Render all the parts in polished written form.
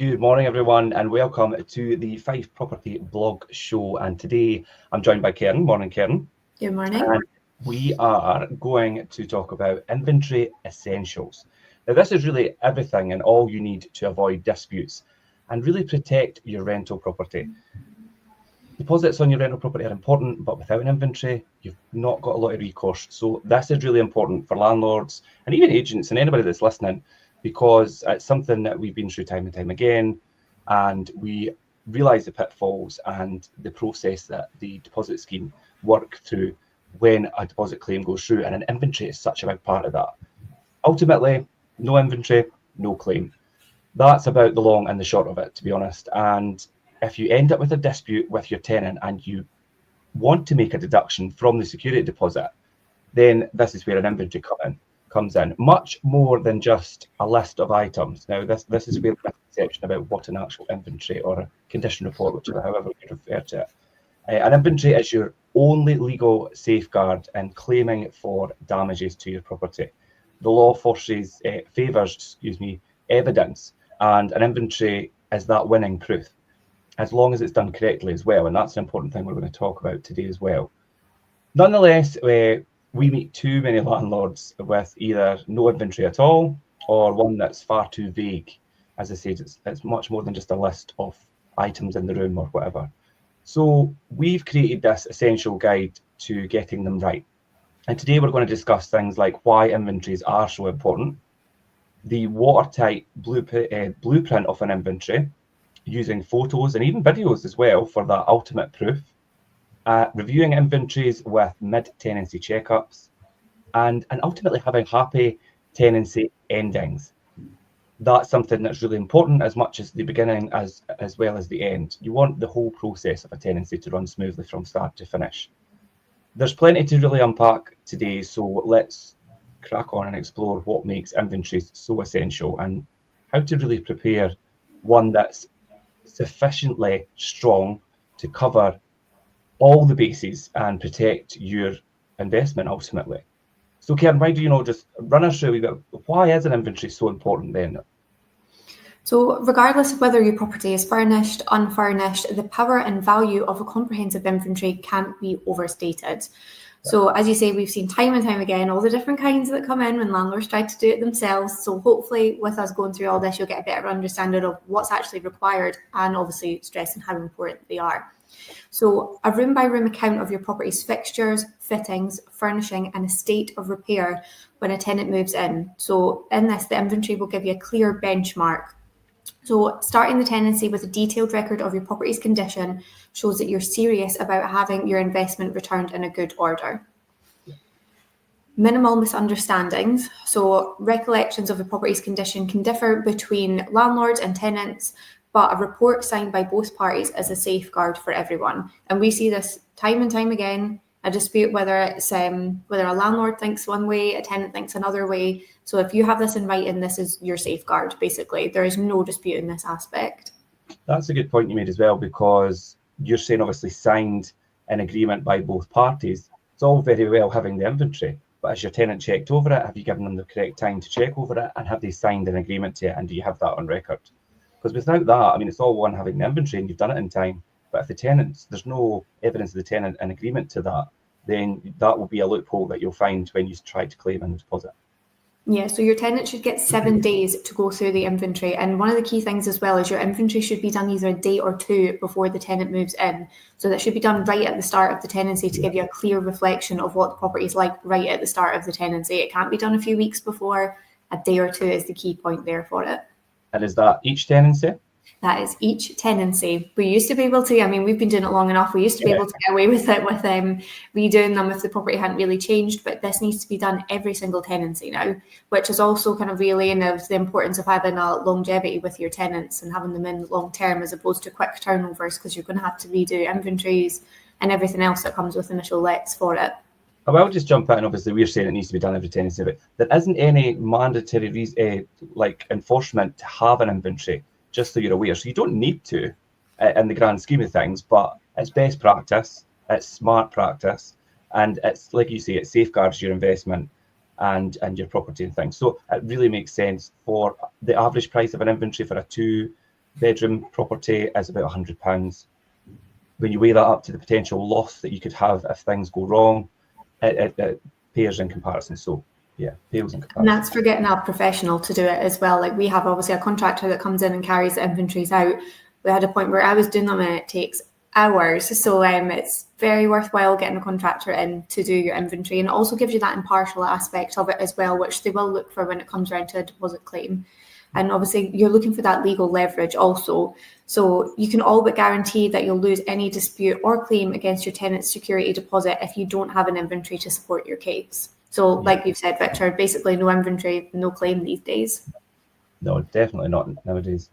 Good morning, everyone, and welcome to the Fife Property Blog Show. And today I'm joined by Kerin. Morning, Kerin. Good morning. And we are going to talk about inventory essentials. Now, this is really everything and all you need to avoid disputes and really protect your rental property. Deposits on your rental property are important, but without an inventory, you've not got a lot of recourse. So this is really important for landlords and even agents and anybody that's listening, because it's something that we've been through time and time again, and we realise the pitfalls and the process that the deposit scheme work through when a deposit claim goes through, and an inventory is such a big part of that. Ultimately, no inventory, no claim. That's about the long and the short of it, to be honest. And if you end up with a dispute with your tenant and you want to make a deduction from the security deposit, then this is where an inventory comes in, much more than just a list of items. Now, this is where the misconception about what an actual inventory or a condition report, whichever, however you refer to it. An inventory is your only legal safeguard in claiming for damages to your property. The law favours evidence, and an inventory is that winning proof, as long as it's done correctly as well. And that's an important thing we're going to talk about today as well. Nonetheless, we meet too many landlords with either no inventory at all or one that's far too vague. As I said, it's much more than just a list of items in the room or whatever. So we've created this essential guide to getting them right. And today we're going to discuss things like why inventories are so important, the watertight blueprint of an inventory, using photos and even videos as well for that ultimate proof, reviewing inventories with mid-tenancy checkups, and ultimately having happy tenancy endings. That's something that's really important, as much as the beginning as well as the end. You want the whole process of a tenancy to run smoothly from start to finish. There's plenty to really unpack today, so let's crack on and explore what makes inventories so essential and how to really prepare one that's sufficiently strong to cover all the bases and protect your investment ultimately. So Kerin, why do you just run us through a wee bit, why is an inventory so important then? So regardless of whether your property is furnished, unfurnished, the power and value of a comprehensive inventory can't be overstated. So as you say, we've seen time and time again all the different kinds that come in when landlords try to do it themselves. So hopefully with us going through all this, you'll get a better understanding of what's actually required and obviously stressing how important they are. So a room-by-room account of your property's fixtures, fittings, furnishing and a state of repair when a tenant moves in. So in this, the inventory will give you a clear benchmark. So starting the tenancy with a detailed record of your property's condition shows that you're serious about having your investment returned in a good order. Minimal misunderstandings. So recollections of the property's condition can differ between landlords and tenants, but a report signed by both parties is a safeguard for everyone. And we see this time and time again, a dispute, whether it's whether a landlord thinks one way, a tenant thinks another way. So if you have this in writing, this is your safeguard, basically. There is no dispute in this aspect. That's a good point you made as well, because you're saying obviously signed an agreement by both parties. It's all very well having the inventory, but has your tenant checked over it? Have you given them the correct time to check over it? And have they signed an agreement to it? And do you have that on record? Because without that, it's all one having the inventory and you've done it in time. But if the tenants, there's no evidence of the tenant in agreement to that, then that will be a loophole that you'll find when you try to claim a deposit. Yeah, so your tenant should get 7 days to go through the inventory. And one of the key things as well is your inventory should be done either a day or two before the tenant moves in. So that should be done right at the start of the tenancy to give you a clear reflection of what the property is like right at the start of the tenancy. It can't be done a few weeks before. A day or two is the key point there for it. And is that each tenancy? That is each tenancy. We used to be able to, we've been doing it long enough. We used to be able to get away with it with redoing them if the property hadn't really changed, but this needs to be done every single tenancy now, which is also kind of relaying of the importance of having a longevity with your tenants and having them in long term as opposed to quick turnovers, because you're going to have to redo inventories and everything else that comes with initial lets for it. I will just jump in. Obviously, we're saying it needs to be done every tenancy, but there isn't any mandatory enforcement to have an inventory, just so you're aware. So you don't need to in the grand scheme of things, but it's best practice, it's smart practice, and it's, like you say, it safeguards your investment and your property and things. So it really makes sense for the average price of an inventory for a 2 bedroom property is about £100. When you weigh that up to the potential loss that you could have if things go wrong, it pales in comparison. So yeah, pales in comparison. And that's for getting a professional to do it as well. Like we have obviously a contractor that comes in and carries the inventories out. We had a point where I was doing them and it takes hours. So it's very worthwhile getting a contractor in to do your inventory, and it also gives you that impartial aspect of it as well, which they will look for when it comes around to a deposit claim. And obviously you're looking for that legal leverage also. So you can all but guarantee that you'll lose any dispute or claim against your tenant's security deposit if you don't have an inventory to support your case. So like you've said, Victor, basically no inventory, no claim these days. No, definitely not nowadays.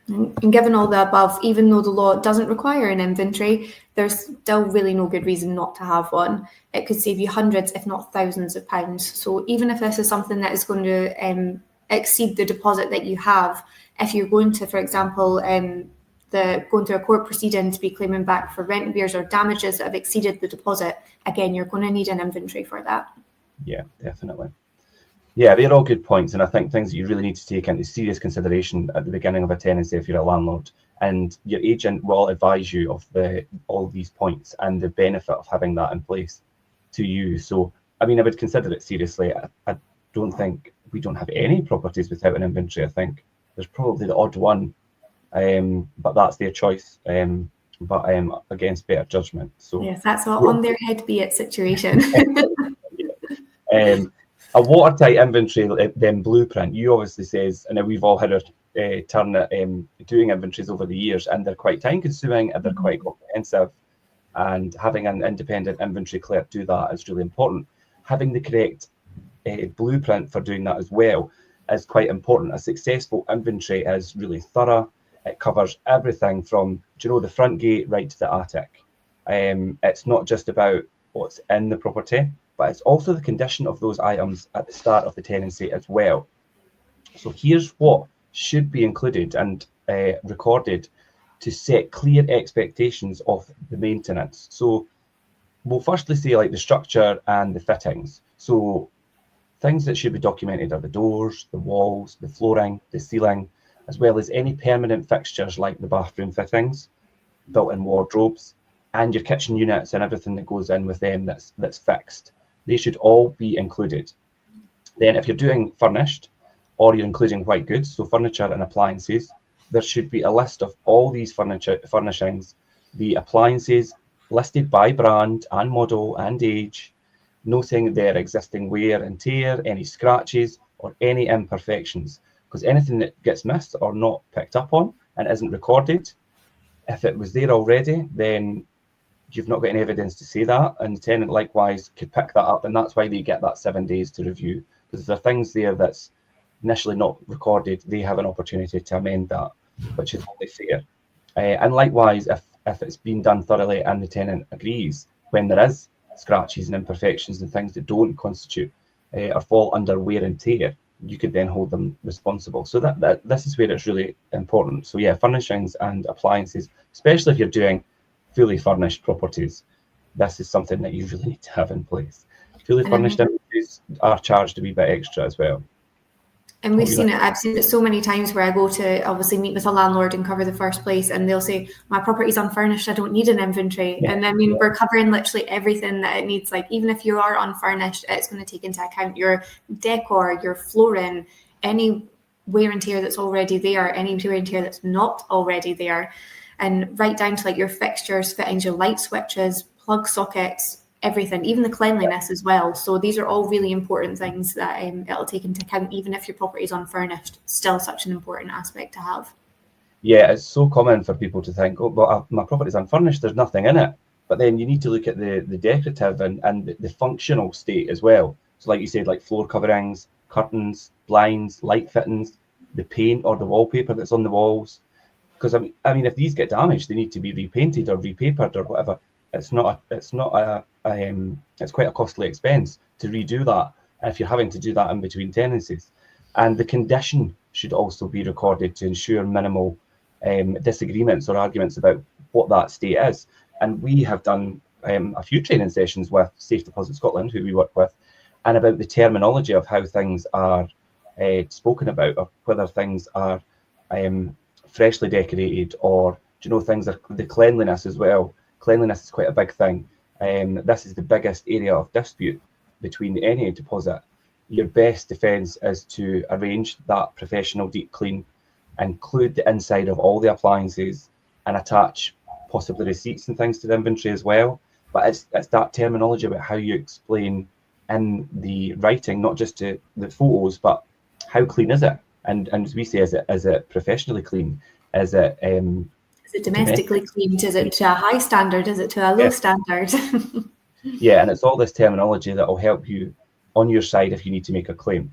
And given all the above, even though the law doesn't require an inventory, there's still really no good reason not to have one. It could save you hundreds, if not thousands of pounds. So even if this is something that is going to exceed the deposit that you have, if you're going to, for example, going through a court proceeding to be claiming back for rent arrears or damages that have exceeded the deposit, again, you're going to need an inventory for that. Yeah, definitely. Yeah, they're all good points, and I think things that you really need to take into serious consideration at the beginning of a tenancy if you're a landlord. And your agent will advise you of all these points and the benefit of having that in place to you. So, I mean, I would consider it seriously. I don't think we don't have any properties without an inventory. I think there's probably the odd one, but that's their choice. But against better judgment. So yes, that's all on their head be it situation. A watertight inventory, then blueprint. You obviously says, and we've all had our turn at doing inventories over the years, and they're quite time consuming and they're quite comprehensive. And having an independent inventory clerk do that is really important. Having the correct blueprint for doing that as well is quite important. A successful inventory is really thorough. It covers everything from, the front gate right to the attic. It's not just about what's in the property, but it's also the condition of those items at the start of the tenancy as well. So here's what should be included and recorded to set clear expectations of the maintenance. So we'll firstly say like the structure and the fittings. So things that should be documented are the doors, the walls, the flooring, the ceiling, as well as any permanent fixtures like the bathroom fittings, built-in wardrobes, and your kitchen units and everything that goes in with them that's fixed. They should all be included. Then if you're doing furnished or you're including white goods, so furniture and appliances, there should be a list of all these furnishings, the appliances listed by brand and model and age, noting their existing wear and tear, any scratches or any imperfections, because anything that gets missed or not picked up on and isn't recorded, if it was there already, then you've not got any evidence to say that, and the tenant likewise could pick that up, and that's why they get that 7 days to review, because there are things there that's initially not recorded. They have an opportunity to amend that, which is only fair. And likewise, if it's been done thoroughly and the tenant agrees, when there is scratches and imperfections and things that don't constitute or fall under wear and tear, you could then hold them responsible. So that this is where it's really important. So yeah, furnishings and appliances, especially if you're doing fully furnished properties, this is something that you really need to have in place. Fully furnished inventories are charged a wee bit extra as well. And I've seen it so many times where I go to obviously meet with a landlord and cover the first place, and they'll say, my property's unfurnished, I don't need an inventory. Yeah. And I mean, we're covering literally everything that it needs. Like even if you are unfurnished, it's going to take into account your decor, your flooring, any wear and tear that's already there, any wear and tear that's not already there. And right down to like your fixtures, fittings, your light switches, plug sockets, everything, even the cleanliness as well. So these are all really important things that it'll take into account, even if your property is unfurnished. Still such an important aspect to have. Yeah, it's so common for people to think, oh, well, my property is unfurnished, there's nothing in it. But then you need to look at the decorative and the functional state as well. So like you said, like floor coverings, curtains, blinds, light fittings, the paint or the wallpaper that's on the walls. Because I mean, if these get damaged, they need to be repainted or repapered or whatever. It's quite a costly expense to redo that if you're having to do that in between tenancies. And the condition should also be recorded to ensure minimal disagreements or arguments about what that state is. And we have done a few training sessions with Safe Deposit Scotland, who we work with, and about the terminology of how things are spoken about, or whether things are freshly decorated, or things are the cleanliness as well. Cleanliness is quite a big thing. This is the biggest area of dispute between any deposit. Your best defence is to arrange that professional deep clean, include the inside of all the appliances, and attach possibly receipts and things to the inventory as well. But it's that terminology about how you explain in the writing, not just to the photos, but how clean is it? And as we say, is it professionally clean? Is it domestically cleaned? Is it to a high standard? Is it to a low standard? Yeah, and it's all this terminology that will help you on your side if you need to make a claim,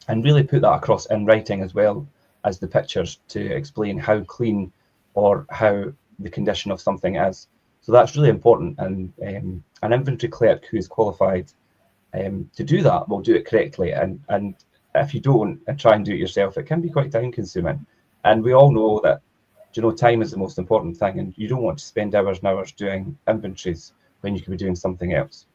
and really put that across in writing as well as the pictures to explain how clean or how the condition of something is. So that's really important, and an inventory clerk who is qualified to do that will do it correctly. And if you don't and try and do it yourself, it can be quite time consuming. And we all know that time is the most important thing, and you don't want to spend hours and hours doing inventories when you could be doing something else.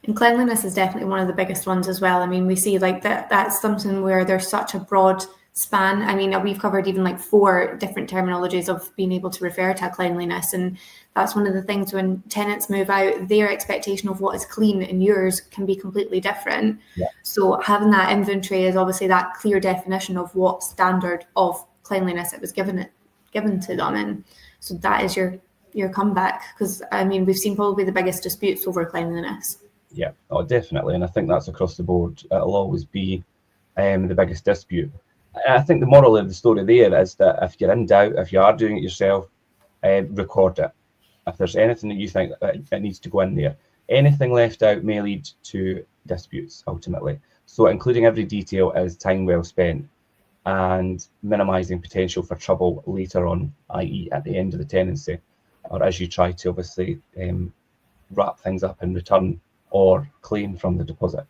And cleanliness is definitely one of the biggest ones as well. I mean, we see like that's something where there's such a broad span. I mean, we've covered even like 4 different terminologies of being able to refer to cleanliness. And that's one of the things when tenants move out, their expectation of what is clean and yours can be completely different. Yeah. So having that inventory is obviously that clear definition of what standard of cleanliness it was given to them. And so that is your comeback, because I mean, we've seen probably the biggest disputes over cleanliness. Yeah, oh, definitely. And I think that's across the board. It'll always be the biggest dispute. And I think the moral of the story there is that if you're in doubt, if you are doing it yourself, record it. If there's anything that you think that needs to go in there, anything left out may lead to disputes ultimately. So including every detail is time well spent, and minimising potential for trouble later on, i.e. at the end of the tenancy, or as you try to obviously wrap things up in return or claim from the deposit.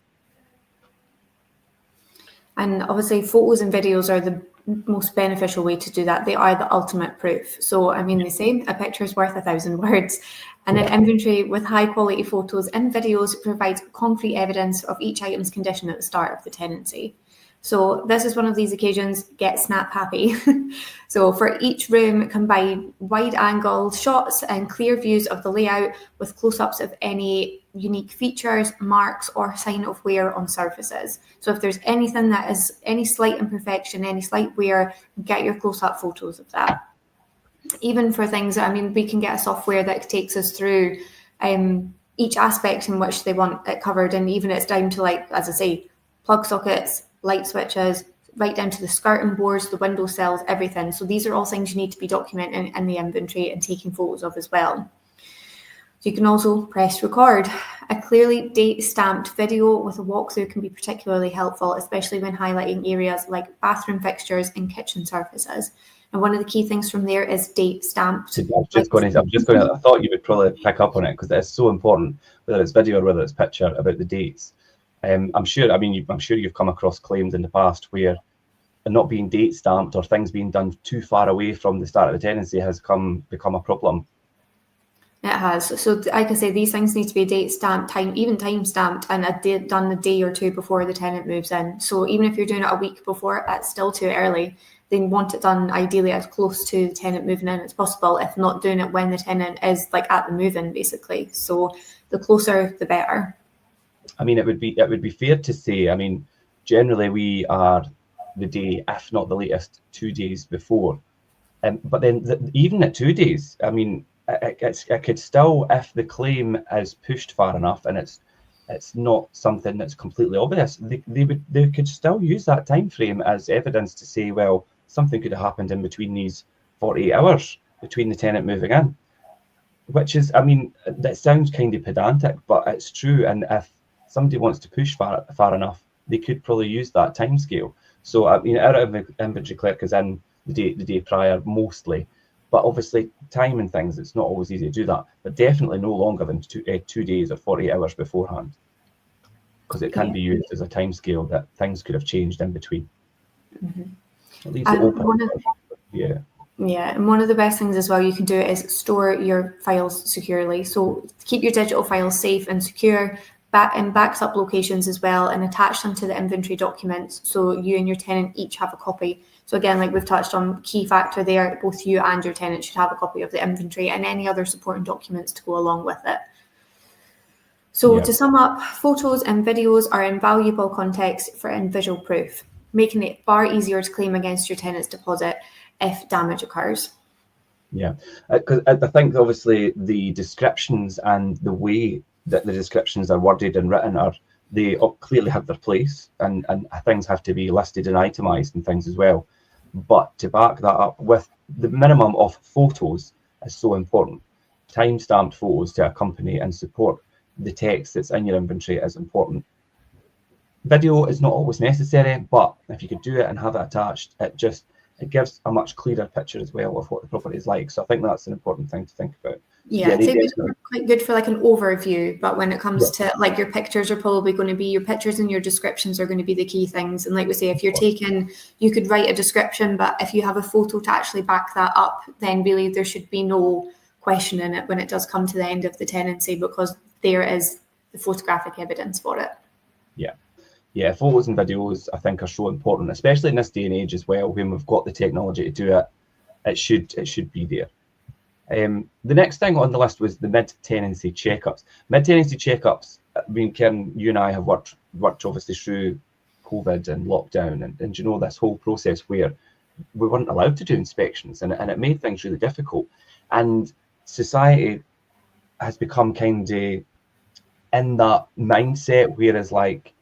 And obviously photos and videos are the most beneficial way to do that. They are the ultimate proof. So, I mean, they say a picture is worth 1,000 words, and an inventory with high quality photos and videos provides concrete evidence of each item's condition at the start of the tenancy. So this is one of these occasions, get snap happy. So for each room, combine wide angle shots and clear views of the layout with close-ups of any unique features, marks, or sign of wear on surfaces. So if there's anything that is any slight imperfection, any slight wear, get your close-up photos of that. Even for things, I mean, we can get a software that takes us through each aspect in which they want it covered. And even it's down to, like, as I say, plug sockets, light switches, right down to the skirting boards, the window sills, everything. So these are all things you need to be documenting in the inventory and taking photos of as well. So you can also press record. A clearly date-stamped video with a walkthrough can be particularly helpful, especially when highlighting areas like bathroom fixtures and kitchen surfaces. And one of the key things from there is date-stamped. I thought you would probably pick up on it, because it's so important, whether it's video or whether it's picture, about the dates. I'm sure you've come across claims in the past where not being date stamped or things being done too far away from the start of the tenancy has become a problem. It has. So like I say, these things need to be date stamped, time stamped, and done a day or two before the tenant moves in. So even if you're doing it a week before, it's still too early. They want it done ideally as close to the tenant moving in as possible, if not doing it when the tenant is like at the move-in, basically. So the closer, the better. I mean, it would be fair to say, I mean, generally we are the day, if not the latest, 2 days before. But then even at 2 days, I mean, it could still, if the claim is pushed far enough and it's not something that's completely obvious, they could still use that time frame as evidence to say, well, something could have happened in between these 48 hours between the tenant moving in. Which is, I mean, that sounds kind of pedantic, but it's true. And if somebody wants to push far enough, they could probably use that time scale. So, I mean, our inventory clerk is in the day prior mostly, but obviously time and things, it's not always easy to do that, but definitely no longer than 2 days or 48 hours beforehand, because it can be used as a time scale that things could have changed in between. Mm-hmm. It leaves it open. Yeah, and one of the best things as well you can do is store your files securely. So keep your digital files safe and secure. backs up locations as well and attach them to the inventory documents, so you and your tenant each have a copy. So again, like we've touched on, key factor there, both you and your tenant should have a copy of the inventory and any other supporting documents to go along with it. So to sum up, photos and videos are invaluable context for and visual proof, making it far easier to claim against your tenant's deposit if damage occurs. Yeah, because I think obviously the descriptions and the way that the descriptions are worded and written they clearly have their place, and things have to be listed and itemized and things as well. But to back that up with the minimum of photos is so important. Time-stamped photos to accompany and support the text that's in your inventory is important. Video is not always necessary, but if you could do it and have it attached, it gives a much clearer picture as well of what the property is like. So I think that's an important thing to think about. Yeah, I'd say it's quite good for like an overview, but when it comes to like your pictures are probably going to be, your pictures and your descriptions are going to be the key things. And like we say, if you're taking, you could write a description, but if you have a photo to actually back that up, then really there should be no question in it when it does come to the end of the tenancy, because there is the photographic evidence for it. Yeah, photos and videos I think are so important, especially in this day and age as well, when we've got the technology to do it. It should be there. The next thing on the list was the mid-tenancy checkups. Mid-tenancy checkups, I mean, Kerin, you and I have worked obviously through COVID and lockdown, and you know, this whole process where we weren't allowed to do inspections, and it made things really difficult. And society has become kind of in that mindset, whereas like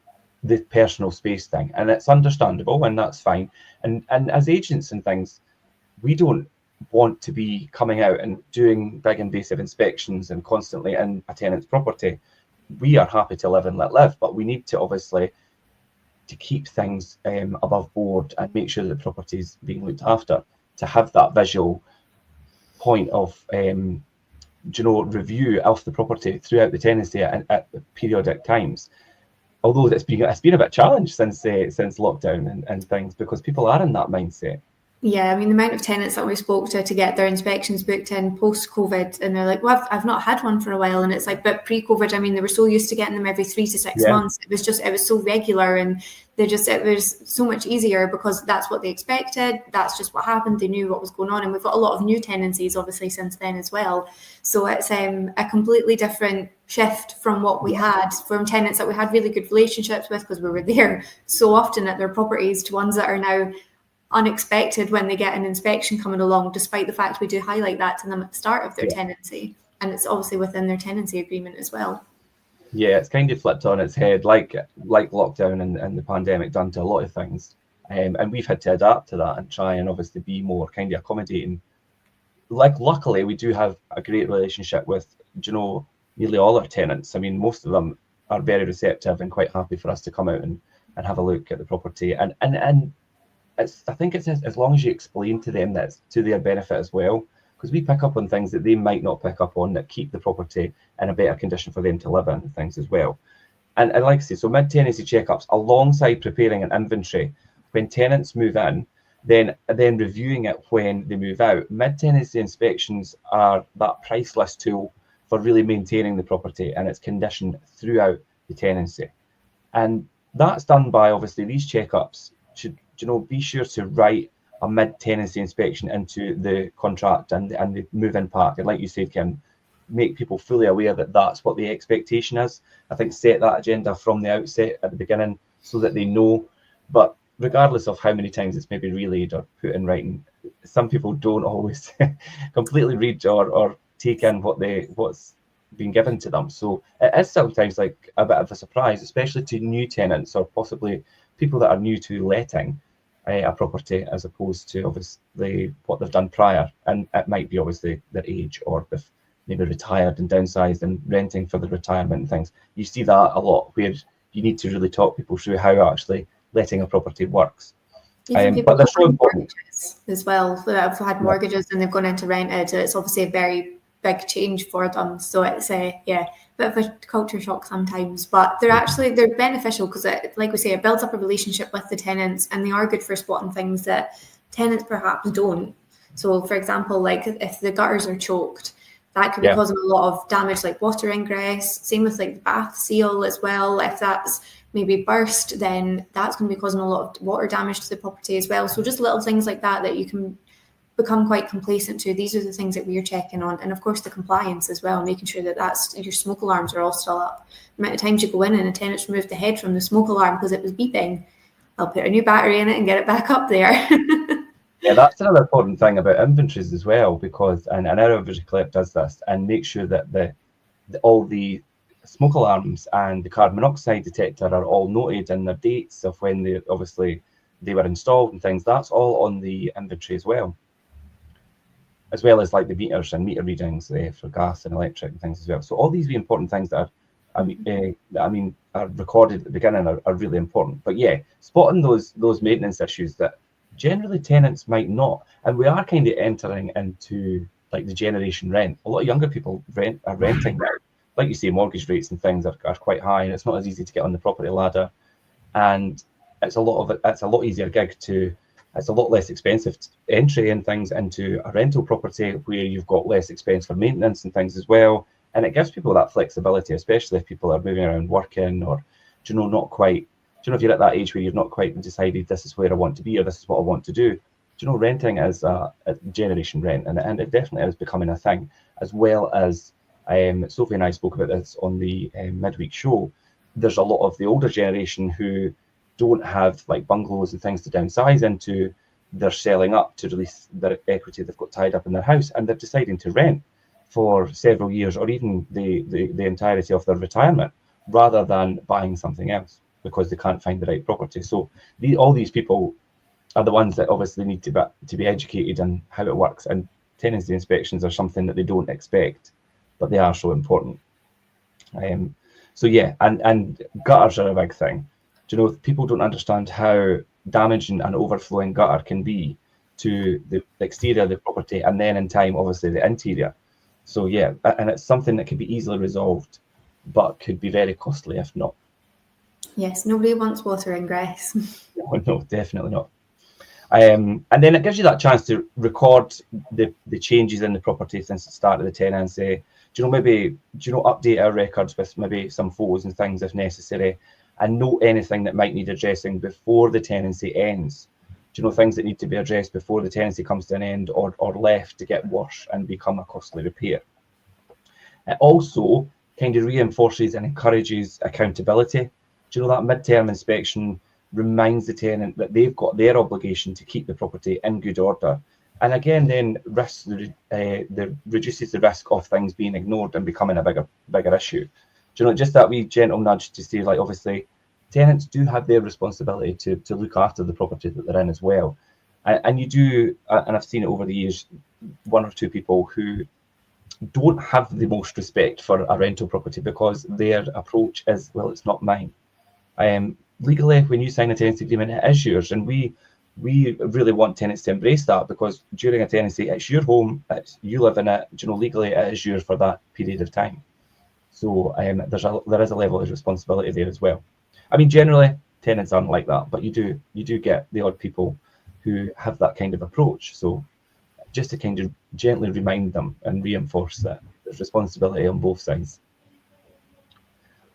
the personal space thing, and it's understandable and that's fine. And as agents and things, we don't want to be coming out and doing big invasive inspections and constantly in a tenant's property. We are happy to live and let live, but we need to obviously to keep things above board and make sure that the property is being looked after, to have that visual point of review of the property throughout the tenancy at periodic times. Although it's been a bit challenged since lockdown and things, because people are in that mindset. Yeah, I mean, the amount of tenants that we spoke to get their inspections booked in post-COVID, and they're like, well, I've not had one for a while. And it's like, but pre-COVID, I mean, they were so used to getting them every 3 to 6 months. It was so regular, and it was so much easier because that's what they expected. That's just what happened. They knew what was going on. And we've got a lot of new tenancies, obviously, since then as well. So it's a completely different shift from what we had, from tenants that we had really good relationships with because we were there so often at their properties, to ones that are now unexpected when they get an inspection coming along, despite the fact we do highlight that to them at the start of their tenancy, and it's obviously within their tenancy agreement as well. Yeah, it's kind of flipped on its head, like lockdown and the pandemic done to a lot of things, and we've had to adapt to that and try and obviously be more kind of accommodating. Like, luckily we do have a great relationship with nearly all our tenants. I mean, most of them are very receptive and quite happy for us to come out and have a look at the property, and I think it's as long as you explain to them that's to their benefit as well, because we pick up on things that they might not pick up on that keep the property in a better condition for them to live in and things as well. And like I say, so mid-tenancy checkups alongside preparing an inventory when tenants move in, then reviewing it when they move out. Mid-tenancy inspections are that price list tool for really maintaining the property and its condition throughout the tenancy. And that's done by, obviously, these checkups should be sure to write a mid-tenancy inspection into the contract and the move-in pack. And like you said, Kim, make people fully aware that that's what the expectation is. I think set that agenda from the outset at the beginning so that they know. But regardless of how many times it's maybe relayed or put in writing, some people don't always completely read or take in what's been given to them. So it is sometimes like a bit of a surprise, especially to new tenants or possibly people that are new to letting a property, as opposed to obviously what they've done prior. And it might be obviously their age, or if maybe retired and downsized and renting for the retirement and things. You see that a lot, where you need to really talk people through how actually letting a property works. But they're so important as well. That have had mortgages and they've gone into rented. It's obviously a very big change for them. So it's bit of a culture shock sometimes, but they're beneficial because, like we say, it builds up a relationship with the tenants, and they are good for spotting things that tenants perhaps don't. So, for example, like if the gutters are choked, That could be causing a lot of damage, like water ingress. Same with like the bath seal as well. If that's maybe burst, then that's going to be causing a lot of water damage to the property as well. So just little things like that that you can become quite complacent to. These are the things that we're checking on. And of course the compliance as well, making sure that that's your smoke alarms are all still up. The amount of times you go in and a tenant's removed the head from the smoke alarm because it was beeping, I'll put a new battery in it and get it back up there. Yeah, that's another important thing about inventories as well, because and our inventory collect does this and make sure that all the smoke alarms and the carbon monoxide detector are all noted in their dates of when they were installed and things. That's all on the inventory as well as like the meters and meter readings for gas and electric and things as well. So all these important things that are recorded at the beginning are really important. But yeah, spotting those maintenance issues that generally tenants might not, and we are kind of entering into like the generation rent. A lot of younger people are renting now. Like you say, mortgage rates and things are quite high, and it's not as easy to get on the property ladder. And it's a lot easier gig it's a lot less expensive entry and things into a rental property where you've got less expense for maintenance and things as well. And it gives people that flexibility, especially if people are moving around working or, not quite. If you're at that age where you've not quite decided this is where I want to be or this is what I want to do, renting is a generation rent, and it definitely is becoming a thing, as well as Sophie and I spoke about this on the midweek show. There's a lot of the older generation who don't have like bungalows and things to downsize into. They're selling up to release their equity they've got tied up in their house, and they're deciding to rent for several years or even the entirety of their retirement rather than buying something else, because they can't find the right property. So all these people are the ones that obviously need to be educated on how it works. And tenancy inspections are something that they don't expect, but they are so important. So yeah, and gutters are a big thing. People don't understand how damaging an overflowing gutter can be to the exterior of the property, and then in time, obviously, the interior. So yeah, and it's something that can be easily resolved, but could be very costly if not. Yes, nobody wants water ingress. No, definitely not. And then it gives you that chance to record the changes in the property since the start of the tenancy. Update our records with maybe some photos and things if necessary, and note anything that might need addressing before the tenancy ends. Things that need to be addressed before the tenancy comes to an end or left to get worse and become a costly repair. It also kind of reinforces and encourages accountability. That mid-term inspection reminds the tenant that they've got their obligation to keep the property in good order. And again, then reduces the risk of things being ignored and becoming a bigger issue. Just that wee gentle nudge to say, like, obviously, tenants do have their responsibility to look after the property that they're in as well. And you do, and I've seen it over the years, one or two people who don't have the most respect for a rental property because their approach is, well, it's not mine. Legally, when you sign a tenancy agreement, it is yours, and we really want tenants to embrace that, because during a tenancy, it's your home, you live in it. Legally, it is yours for that period of time. So there is a level of responsibility there as well. Generally, tenants aren't like that, but you do get the odd people who have that kind of approach. So just to kind of gently remind them and reinforce that there's responsibility on both sides.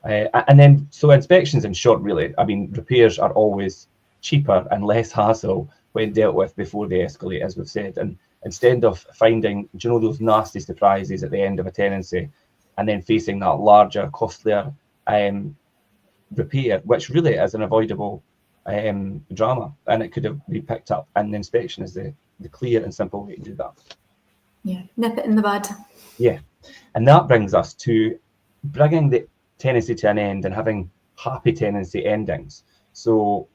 And then, so inspections, in short, really, repairs are always cheaper and less hassle when dealt with before they escalate, as we've said. And instead of finding, those nasty surprises at the end of a tenancy and then facing that larger, costlier repair, which really is an avoidable drama, and it could be picked up, and the inspection is the clear and simple way to do that. Yeah, nip it in the bud. Yeah, and that brings us to bringing the tenancy to an end and having happy tenancy endings. So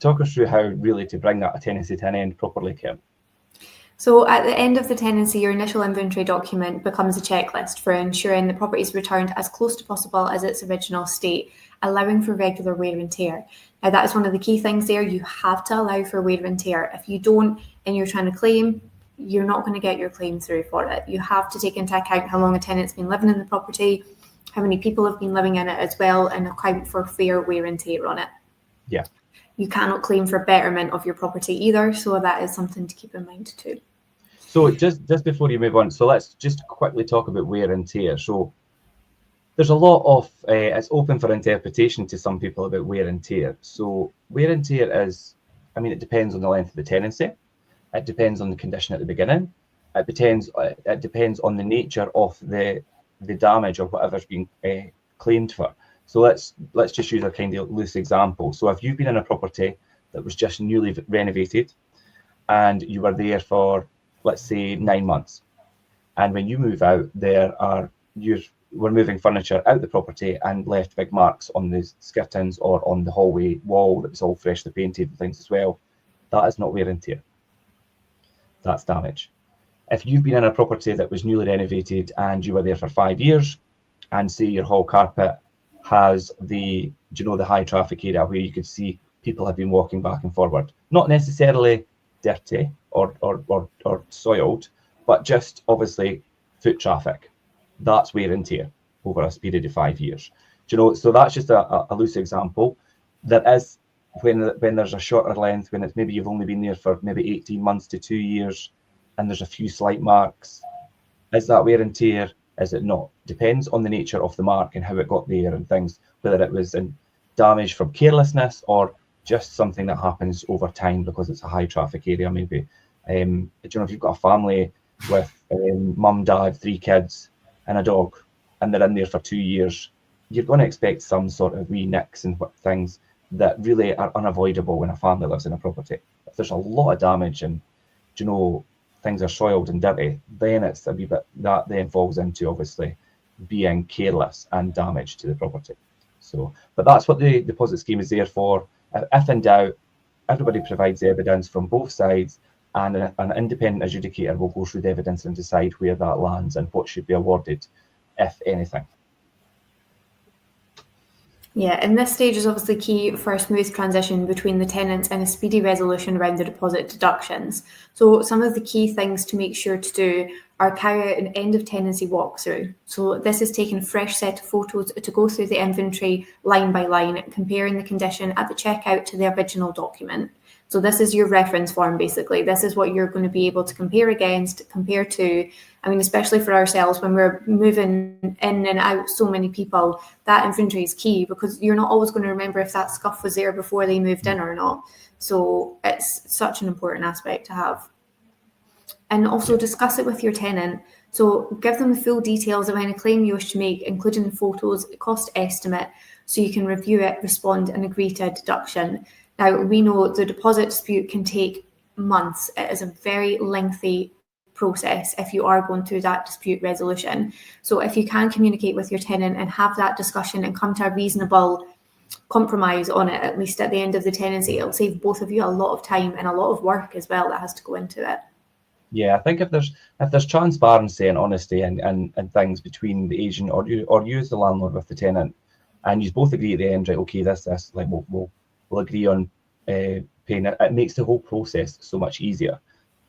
talk us through how really to bring that tenancy to an end properly, Kerin. So at the end of the tenancy, your initial inventory document becomes a checklist for ensuring the property is returned as close to possible as its original state, allowing for regular wear and tear. Now, that is one of the key things there. You have to allow for wear and tear. If you don't, and you're trying to claim, you're not going to get your claim through for it. You have to take into account how long a tenant's been living in the property, how many people have been living in it as well, and account for fair wear and tear on it. Yeah. You cannot claim for betterment of your property either, so that is something to keep in mind too. So just before you move on, so let's just quickly talk about wear and tear. So there's a lot of, it's open for interpretation to some people about wear and tear. So wear and tear is, I mean, it depends on the length of the tenancy. It depends on the condition at the beginning. It depends on the nature of the damage or whatever's being claimed for. So let's just use a kind of loose example. So if you've been in a property that was just newly renovated and you were there for, let's say, 9 months, and when you move out, we're moving furniture out the property and left big marks on the skirtings or on the hallway wall that was all freshly painted and things as well, that is not wear and tear. That's damage. If you've been in a property that was newly renovated and you were there for 5 years, and say your hall carpet has the high traffic area where you could see people have been walking back and forward, not necessarily dirty or soiled, but just obviously foot traffic, that's wear and tear over a period of 5 years. So that's just a loose example. That is when there's a shorter length, when it's maybe you've only been there for maybe 18 months to 2 years, and there's a few slight marks. Is that wear and tear? Is it not? Depends on the nature of the mark and how it got there and things, whether it was in damage from carelessness or just something that happens over time because it's a high traffic area maybe. If you've got a family with mum, dad, 3 kids and a dog, and they're in there for 2 years, you're going to expect some sort of wee nicks and things that really are unavoidable when a family lives in a property. If there's a lot of damage and things are soiled and dirty, then it's a wee bit, that then falls into obviously being careless and damage to the property. So, but that's what the deposit scheme is there for. If in doubt, everybody provides evidence from both sides, and an independent adjudicator will go through the evidence and decide where that lands and what should be awarded, if anything. Yeah, and this stage is obviously key for a smooth transition between the tenants and a speedy resolution around the deposit deductions. So some of the key things to make sure to do are carry out an end of tenancy walkthrough. So this is taking a fresh set of photos to go through the inventory line by line, comparing the condition at the checkout to the original document. So this is your reference form, basically. This is what you're going to be able to compare against, compare to. I mean, especially for ourselves, when we're moving in and out so many people, that inventory is key because you're not always going to remember if that scuff was there before they moved in or not. So it's such an important aspect to have. And also discuss it with your tenant. So give them the full details of any claim you wish to make, including photos, cost estimate, so you can review it, respond and agree to a deduction. Now, we know the deposit dispute can take months. It is a very lengthy process if you are going through that dispute resolution. So if you can communicate with your tenant and have that discussion and come to a reasonable compromise on it, at least at the end of the tenancy, it'll save both of you a lot of time and a lot of work as well that has to go into it. Yeah, I think if there's transparency and honesty and things between the agent or you as the landlord with the tenant, and you both agree at the end, right? Okay, this like we'll agree on paying it. It makes the whole process so much easier.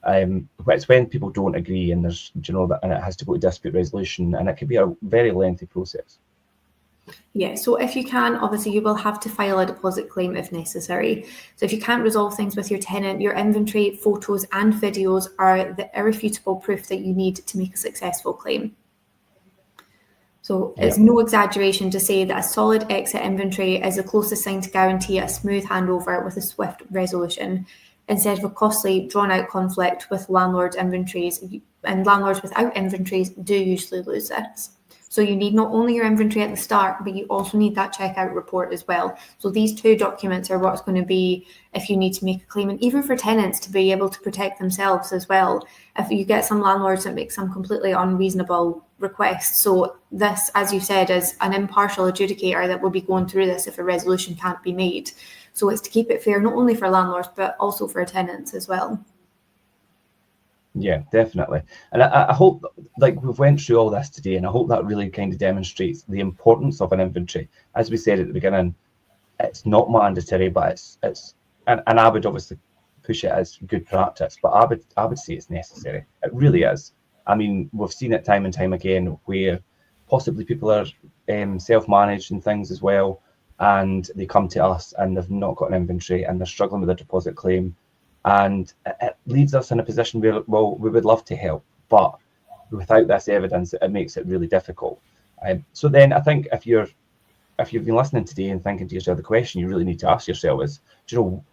It's when people don't agree and there's that, and it has to go to dispute resolution, and it can be a very lengthy process. Yeah, so if you can, obviously you will have to file a deposit claim if necessary. So if you can't resolve things with your tenant, your inventory, photos and videos are the irrefutable proof that you need to make a successful claim. So it's no exaggeration to say that a solid exit inventory is the closest thing to guarantee a smooth handover with a swift resolution, instead of a costly, drawn-out conflict with landlords' inventories. And landlords without inventories do usually lose this. So you need not only your inventory at the start, but you also need that checkout report as well. So these 2 documents are what's going to be if you need to make a claim, and even for tenants to be able to protect themselves as well. If you get some landlords that make some completely unreasonable requests. So this, as you said, is an impartial adjudicator that will be going through this if a resolution can't be made. So it's to keep it fair, not only for landlords, but also for tenants as well. Yeah, definitely. And I hope, like, we've went through all this today, and I hope that really kind of demonstrates the importance of an inventory. As we said at the beginning, it's not mandatory, but it's and I would obviously push it as good practice, but I would say it's necessary. It really is. I mean, we've seen it time and time again where possibly people are self-managed and things as well, and they come to us and they've not got an inventory and they're struggling with a deposit claim, And it leaves us in a position where, well, we would love to help, but without this evidence, it makes it really difficult. So then I think if you've been listening today and thinking to yourself, the question you really need to ask yourself is, do you know,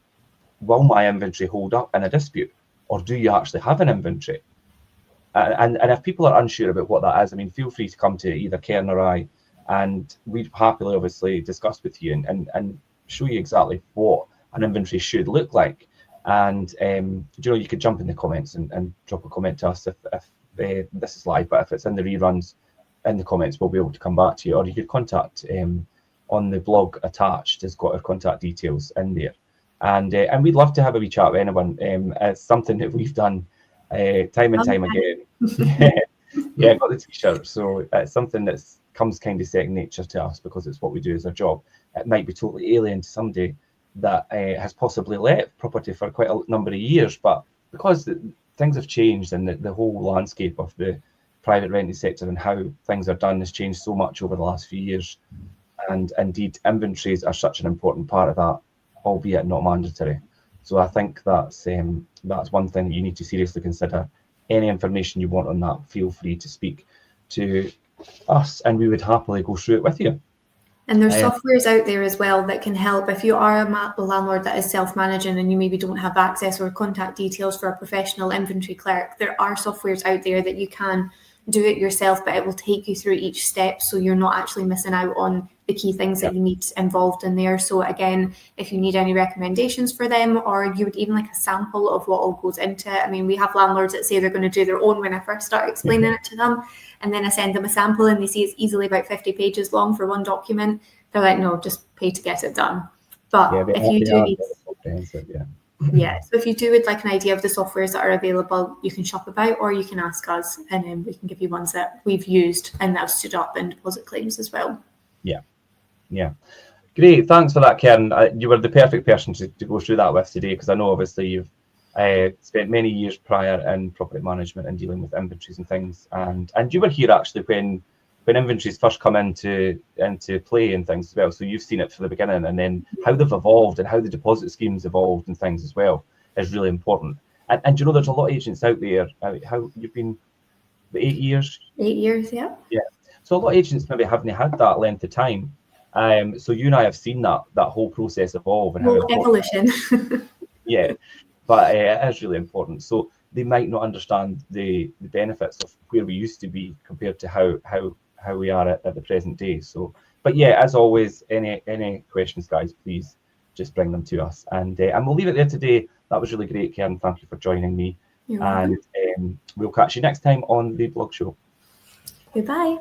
will my inventory hold up in a dispute, or do you actually have an inventory? And if people are unsure about what that is, I mean, feel free to come to either Kerin or I, and we'd happily obviously discuss with you and show you exactly what an inventory should look like. And you know, you could jump in the comments and drop a comment to us if this is live, but if it's in the reruns, in the comments, we'll be able to come back to you, or you could contact on the blog attached. Has got our contact details in there, and we'd love to have a wee chat with anyone. It's something that we've done time and time again. Yeah, I got the t-shirt, so it's something that comes kind of second nature to us because it's what we do as a job. It might be totally alien to somebody that has possibly let property for quite a number of years, but because things have changed and the whole landscape of the private renting sector and how things are done has changed so much over the last few years, and indeed inventories are such an important part of that, albeit not mandatory. So I think that's one thing that you need to seriously consider. Any information you want on that, feel free to speak to us and we would happily go through it with you. And there's softwares out there as well that can help if you are a landlord that is self-managing and you maybe don't have access or contact details for a professional inventory clerk. There are softwares out there that you can do it yourself, but it will take you through each step, so you're not actually missing out on the key things that you need involved in there. So again, if you need any recommendations for them, or you would even like a sample of what all goes into it. I mean, we have landlords that say they're going to do their own when I first start explaining it to them, and then I send them a sample and they see it's easily about 50 pages long for one document. They're like, no, just pay to get it done. But if you do need, so if you do would like an idea of the softwares that are available, you can shop about, or you can ask us, and then we can give you ones that we've used and that have stood up in deposit claims as well. Yeah, great. Thanks for that, Kerin. You were the perfect person to go through that with today, because I know obviously you've spent many years prior in property management and dealing with inventories and things, and you were here actually when inventories first come into play and things as well. So you've seen it from the beginning, and then how they've evolved and how the deposit schemes evolved and things as well is really important. And you know, there's a lot of agents out there. How you've been 8 years? 8 years, yeah. Yeah. So a lot of agents maybe haven't had that length of time. So you and I have seen that whole process evolve and how evolution. Yeah, but it is really important. So they might not understand the benefits of where we used to be compared to how we are at the present day. So, but yeah, as always, any questions, guys, please just bring them to us, and we'll leave it there today. That was really great, Kerin. Thank you for joining me, and we'll catch you next time on the blog show. Goodbye.